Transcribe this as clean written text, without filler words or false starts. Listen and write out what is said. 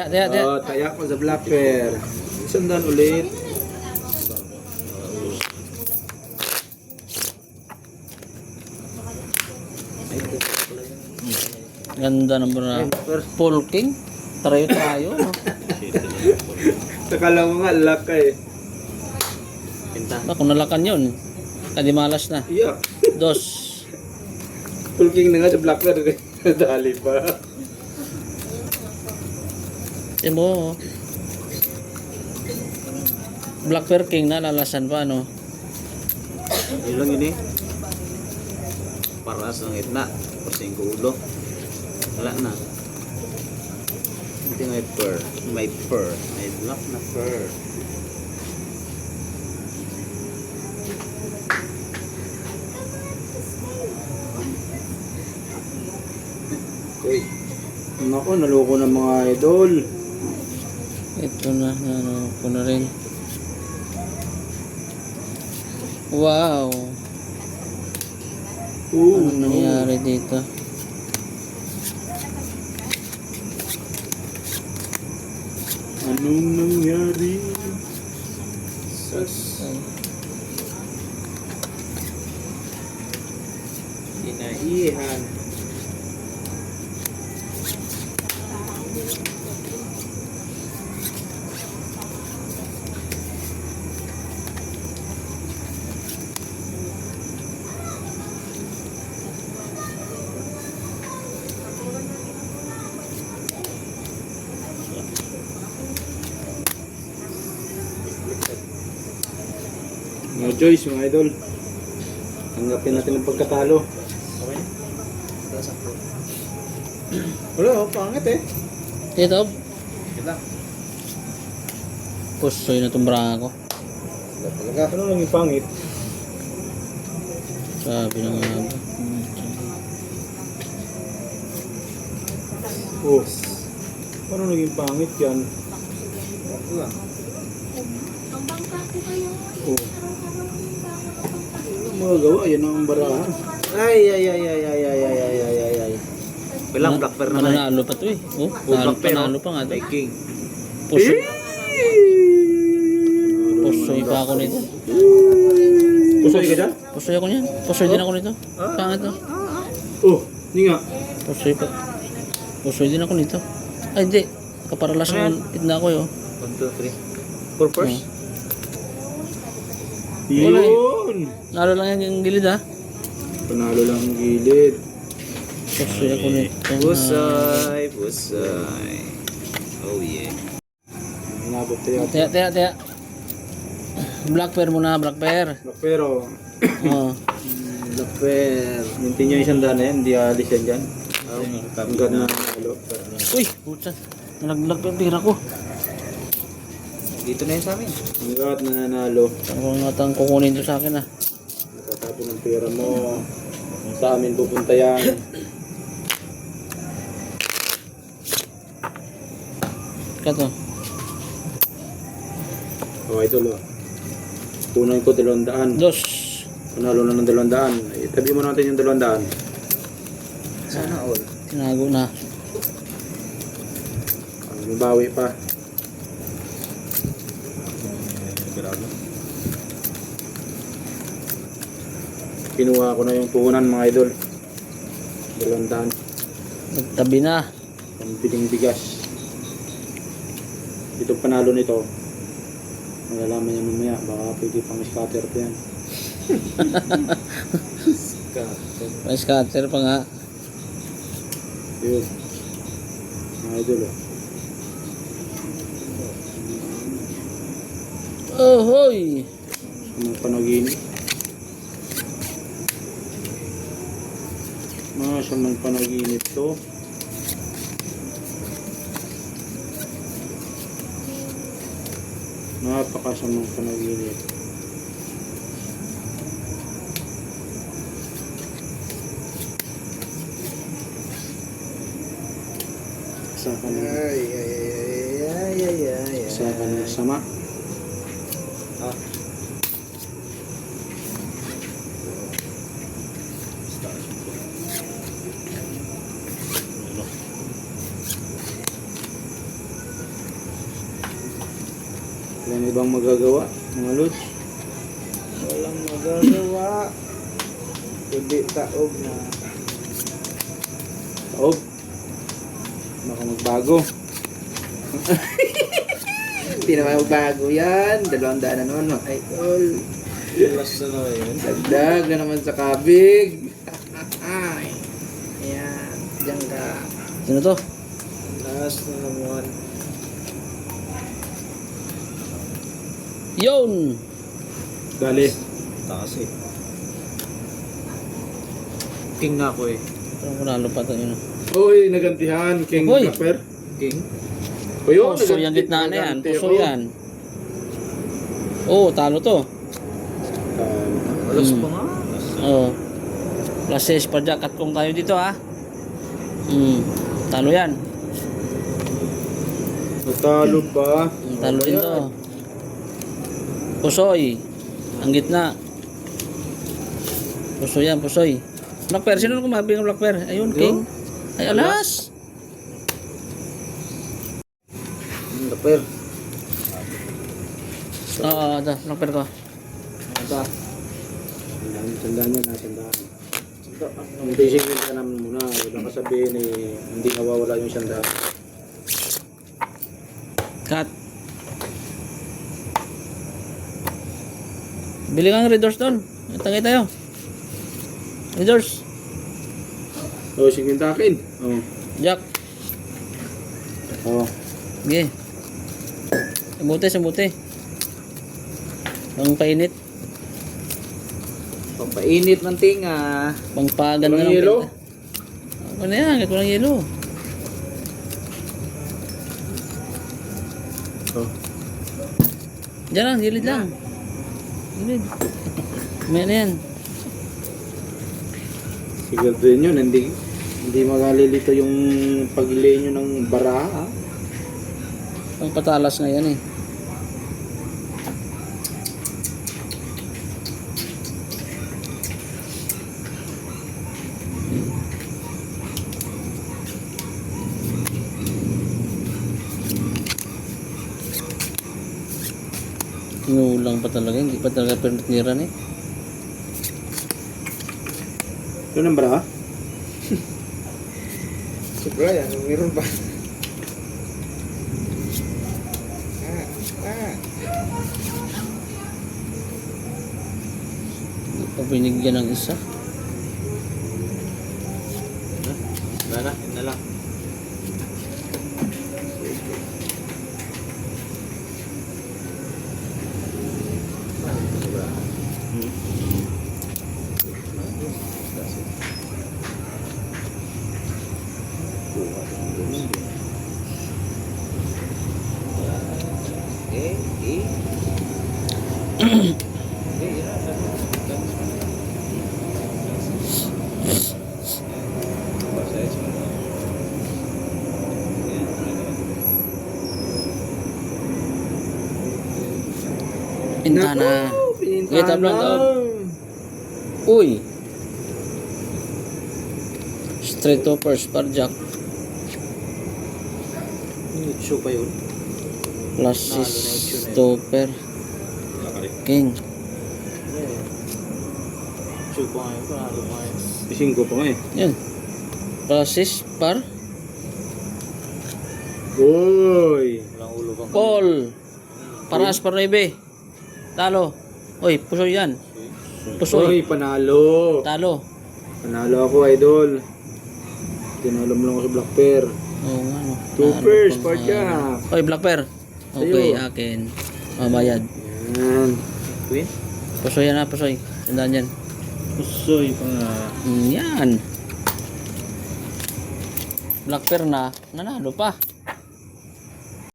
Taya. Oh, taya ko sa black bear. Sundan ulit. Ganda naman na. Paul King. Tayo. No? Nakala mo nga, lock ka eh. Kung nalakan yun. Kadi malas na. Iya. Dos. Pulking na nga sa black bear. Dali pa. Yan mo. Black Bear King na lalasan pa no. Yun lang yun eh. Paras ng itna. Pasing ko ulo. Wala na. Hindi may fur. May fur. May black na fur. Uy. Naku, naloko ng mga idol. Ito na, ano ko na rin. Wow. Ano nangyari dito? Anong nangyari? Sas. Inaihan. No choice mga idol. Tanggapin natin ang pagkatalo. Okay? Wala, pangit eh. Ito. Kita. Pusoy na itong brako. Wala talaga. Ano lang yung pangit? Sabi na nga ba. Oh. Paano naging pangit yan? Wala. Oh. Ano magagawa? Yan ang barahan. Ay. Bilang black bear na na. Mananalo pa to eh. Oh, panalo pa nga to. May king. Pusoy. Pusoy pa ako nito. Pusoy ka dyan? Pusoy ako niyan. Pusoy din ako nito. Pangit to. Oh, hindi nga. Pusoy pa. Pusoy din ako nito. Ay hindi. Kaparalas ng itna ko yun. 1, 2, 3. Purpose? Wala eh. Yun! Nalo lang yan yung gilid ha. Panalo lang ang gilid. Pusoy ako nito. Pusay. Oh yeah. Inabot tayo. Taya. Black Bear muna, Black Bear. Pero, Oh. Black bear. Mintin nyo yung sandaan na yan. Hindi alis yan dyan. Hanggang na halo. Uy, putsan. Nalaglag yung pira ko. Dito na yun sa amin. Hanggat na nanalo. Ang matang kukunin to sa akin ah. Nakatapon ng pera mo. Sa amin pupunta yan. Kato. Oh, idol oh. Tunay ko 200. Dos. Panalo na ng 200. Itabi mo natin yung 200. Sana all. Tinago na. Mabawi pa. Grabe. Kinuha ko na yung puhunan mga idol. 200. Nagtabi na. Pambiling bigas. Itong panalo nito. Malalaman niya mamaya. Baka pwede pang scatter pa yan. May scatter pa nga. Yun. Mga idol oh. Oh, hoy. Mga panaginip. Mga sa mga panaginip to. Napakasamang panaginip. Saka na. Saka na sama. Ah. Walang ibang magagawa, mga lods. Walang magagawa. Kundi taob na. Taob. Baka magbago. Hindi naman magbago yan. 200 na naman mga idol. Last na naman yun. Dagdag na naman sa kabig. Ayan. Diyan ka. Sino to? Last na naman. Yun! Dali. Takas eh. King na ako eh. Parang panalo pa ito yun. Uy, nagantihan. King Uy. Clapper. King? Uy, oh, Puso yung gitna na yan. Puso yan. Oo, talo to. Alas pa nga. Oo. Plus 6 per jack. At kung kayo dito ha. Talo yan. Natalo pa. Talo din to. Pusoy. Ang gitna. Pusoy yan, pusoy. Black pair. Sino kumabi ng black pair? Ayun, king. Ay, alas. Clapper. Oo, ito. Black pair ko. Ito. Tandaan niya na, tandaan. Hindi singin ka naman muna. Huwag lang kasabihin eh, hindi nawawala yung sandaan. Cut. Bili kang red doors doon. Tangay tayo. Red doors. Oo, singin takin. Oo. Jack. Oo. Sige. Sabuti, sabuti. Ang painit. Pampainit ng tinga. Pangpaganda Walang ng yelo? pinta. Ano yan? Kahit walang yelo. Oh. Diyan lang, gilid lang. Gilid. May na yan. Sigurado yun, hindi magalilito yung pag-lay nyo ng bara. Pangpatalas nga yan eh. Tinulang pa talaga, hindi pa talaga permit niran eh. Yun ang bara? Sobra yan, meron pa. Hindi pa binigyan ng isa. Wala na, yun na lang. Pintana. Wait, tablang daw. Uy. Straight toppers par jack. Show pa yun. Plus 6 topper. King. Show pa nga yun. Panalo pa nga yun. Ising ko pa nga eh. Yun. Plus 6 par Uy! Walang ulo pang call. Paras par 9. Talo. Uy, puso yan. Pusoy. Uy, panalo! Talo. Panalo ako, idol. Tinalo mo lang ako sa Black Pear. Oo nga no. Toppers, Talo par pa nga. jack. Uy, black pair. Okay, Sa'yo. akin. Mabayad. Yan. Queen? Pusoy yan ha, pusoy. Tandaan yan. Pusoy pa nga. Yan. Black pair na. Nanalo pa.